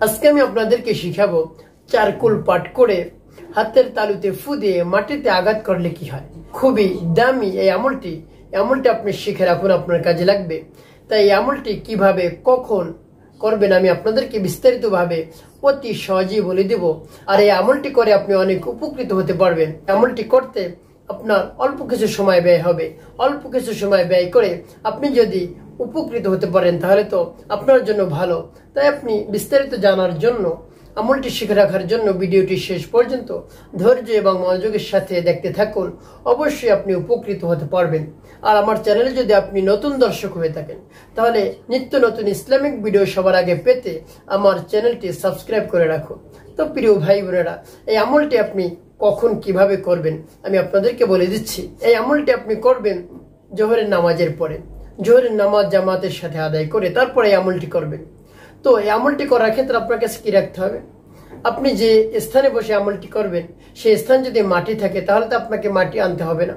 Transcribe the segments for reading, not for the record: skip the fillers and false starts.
আজকে আমি আপনাদেরকে শিখাবো চারকুল পাঠ করে হাতের তালুতে ফু দিয়ে মাটিতে আঘাত করলে কি হয়। খুবই দামি এই আমলটি আপনি শিখে রাখুন, আপনার কাজে লাগবে। তাই এই আমলটি কিভাবে কখন করবেন আমি আপনাদেরকে বিস্তারিত ভাবে অতি সহজেই বলে দেব। আর এই আমলটি করে আপনি অনেক উপকৃত হতে পারবেন। আমলটি করতে আপনার অল্প কিছু সময় ব্যয় হবে। অল্প কিছু সময় ব্যয় করে আপনি যদি উপকৃত হতে পারেন তাহলে তো আপনার জন্য ভালো। তাই আপনি বিস্তারিত জানার জন্য, আমলটি শিখে রাখার জন্য ভিডিওটি শেষ পর্যন্ত ধৈর্য এবং মনোযোগের সাথে দেখতে থাকুন। অবশ্যই আপনি উপকৃত হতে পারবেন। আর আমার চ্যানেলে যদি আপনি নতুন দর্শক হয়ে থাকেন তাহলে নিত্য নতুন ইসলামিক ভিডিও সবার আগে পেতে আমার চ্যানেলটি সাবস্ক্রাইব করে রাখুন। তো প্রিয় ভাই বোনেরা, এই আমলটি আপনি কখন কিভাবে করবেন আমি আপনাদেরকে বলে দিচ্ছি। এই আমলটি আপনি করবেন জোহরের নামাজের পরে। জোহরের নামাজ জামাতের সাথে আদায় করে তারপরে এই আমলটি করবেন। তো এই আমলটি করার ক্ষেত্রে আপনার কাছে কি রাখতে হবে? আপনি যে স্থানে বসে আমলটি করবেন সেই স্থান যদি মাটি থাকে তাহলে তো আপনাকে মাটি আনতে হবে না।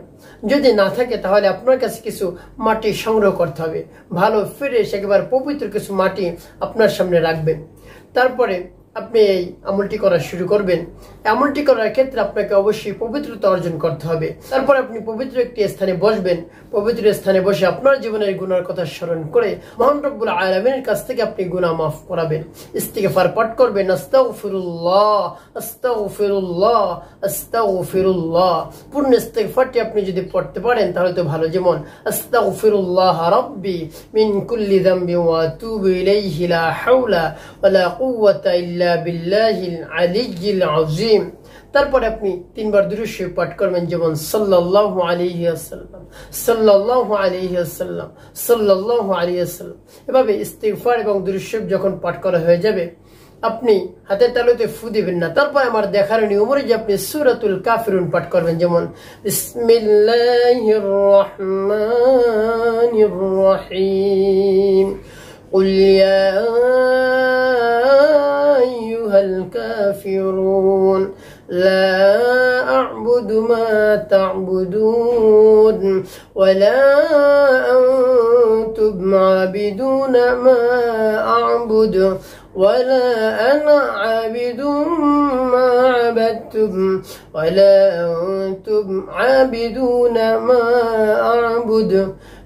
যদি না থাকে তাহলে আপনার কাছে কিছু মাটি সংগ্রহ করতে হবে। ভালো ফ্রেশ একেবারে পবিত্র কিছু মাটি আপনার সামনে রাখবেন। তারপরে আপনি এই আমলটি করা শুরু করবেন। আমলটি করার ক্ষেত্রে আপনাকে অবশ্যই পবিত্রতা অর্জন করতে হবে। তারপর আপনি পবিত্র একটি স্থানে বসবেন। পবিত্র স্থানে বসে আপনার জীবনের গুনার কথা স্মরণ করে মহান রব্বুল আলামিনের কাছ থেকে আপনি গুনাহ মাফ করাবেন। ইস্তিগফার পাঠ করবেন, আস্তাগফিরুল্লাহ আস্তাগফিরুল্লাহ আস্তাগফিরুল্লাহ। পূর্ণ ইস্তিগফারটি আপনি যদি পড়তে পারেন তাহলে তো ভালো। যেমন আস্তাগফিরুল্লাহ রাব্বি মিন কুল্লি যামবি ওয়া আতুবু ইলাইহি লা হাওলা ওয়া লা কুওয়াতা ইল্লা বিল্লাহিল আলিয়্যিল আযীম। তারপরে আপনি তিনবার দুরূদ শরীফ পাঠ করবেন, যেমন সাল্লাল্লাহু আলাইহি ওয়াসাল্লাম সাল্লাল্লাহু আলাইহি ওয়াসাল্লাম সাল্লাল্লাহু আলাইহি ওয়াসাল্লাম। এভাবে ইস্তিগফার এবং দুরূদ শরীফ যখন পাঠ করা হয়ে যাবে আপনি হাতের তালুতে ফু দিবেন না। তারপর আমার দেখার নিয়ম অনুযায়ী আপনি সূরাতুল কাফিরুন পাঠ করবেন, যেমন বিসমিল্লাহির রহমানির রহিম কুল ইয়া الكافرون لا أعبد ما تعبدون ولا أنتم عابدون ما أعبد ولا أنا عابد ما عبدتم ولا أنتم عابدون ما أعبد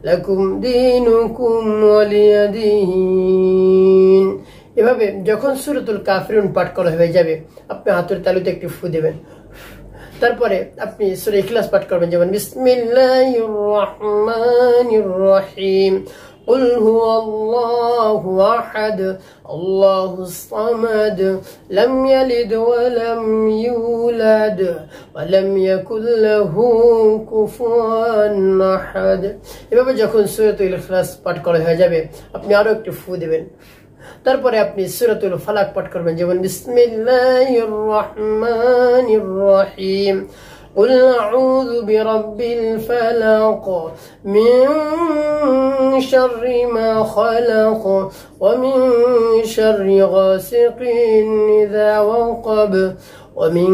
لكم دينكم ولي دين। এভাবে যখন সূরাতুল কাফিরুন পাঠ করা হয়ে যাবে আপনি হাতের তালুতে একটু ফু দেবেন। তারপরে আপনি সূরা ইখলাস পাঠ করবেন, যেমন বিসমিল্লাহির রহমানির রহিম قل هو الله أحد الله الصمد لم يلد ولم يولد ولم يكن له كفوا أحد। এভাবে যখন সূরাতুল ইখলাস পাঠ করা হয়ে যাবে আপনি আরো একটু ফু দেবেন। তারপরে আপনি সূরাতুল ফালাক পাঠ করবেন, যেমন বিসমিল্লাহির রহমানির রহিম قل أعوذ برب الفلق من شر ما خلق ومن شر غاسق إذا وقب ومن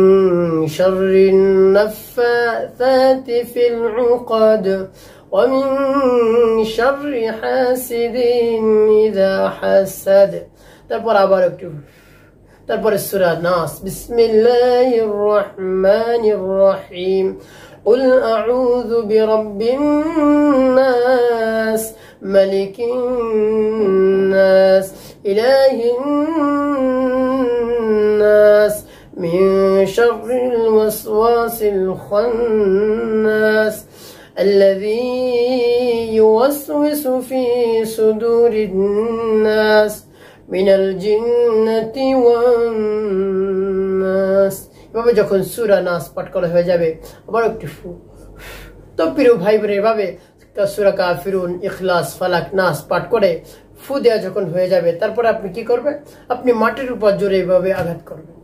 شر النفاثات في العقد ومن شر حاسد إذا حسد। তারপর আবার একটু তারপরে সূরা নাস বিসমিল্লাহির রহমানির রহিম قل أعوذ برب الناس ملك الناس إله الناس من شر الوسواس الخناس الذي يوسوس في صدور الناس মিনাল জিন্নাতি ওয়ান নাস। এভাবে যখন সূরা নাস পাঠ করা হয়ে যাবে আবার একটু ফু। তো প্রিয় ভাই বোন, এভাবে সূরা কাফিরুন, ইখলাস, ফালাক, নাস পাঠ করে ফু দেওয়া যখন হয়ে যাবে তারপরে আপনি কি করবেন? আপনি মাটির উপর জোরে এভাবে আঘাত করবেন।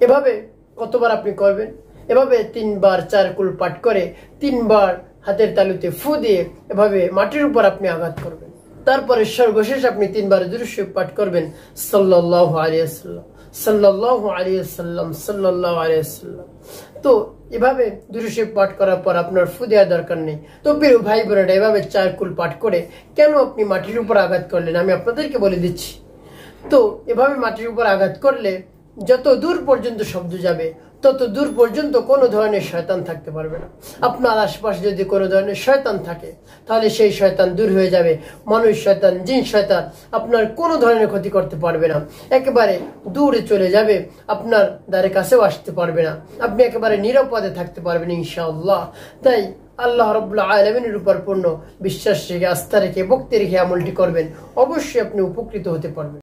এভাবে কতবার আপনি করবেন? এভাবে তিনবার চারকুল পাঠ করে তিনবার হাতের তালুতে ফু দিয়ে এভাবে মাটির উপর আপনি আঘাত করবেন। তারপরে সর্বশেষ আপনি তিনবার দুরূদ শরীফ পাঠ করবেন, সাল্লাল্লাহু আলাইহি ওয়াসাল্লাম সাল্লাল্লাহু আলাইহি ওয়াসাল্লাম সাল্লাল্লাহু আলাইহি ওয়াসাল্লাম। তো এভাবে দুরূদ শরীফ পাঠ করার পর আপনার ফু দেওয়ার দরকার নেই। তো প্রিয় ভাই বোনেরা, এভাবে চারকুল পাঠ করে কেন আপনি মাটির উপর আঘাত করলেন আমি আপনাদেরকে বলে দিচ্ছি। তো এভাবে মাটির উপর আঘাত করলে যত দূর পর্যন্ত শব্দ যাবে তত দূর পর্যন্ত কোনো ধরনের শয়তান থাকতে পারবে না। আপনার আশপাশে যদি কোনো ধরনের শয়তান থাকে তাহলে সেই শয়তান দূর হয়ে যাবে। মানুষ শয়তান, জিন শয়তান আপনার কোনো ধরনের ক্ষতি করতে পারবে না, একেবারে দূরে চলে যাবে, আপনার দ্বারে কাছেও আসতে পারবে না, আপনি একেবারে নিরাপদে থাকতে পারবেন ইনশাআল্লাহ। তাই আল্লাহ রাব্বুল আলামিনের উপর পূর্ণ বিশ্বাস রেখে, আস্থা রেখে, ভক্তি রেখে আমলটি করবেন, অবশ্যই আপনি উপকৃত হতে পারবেন।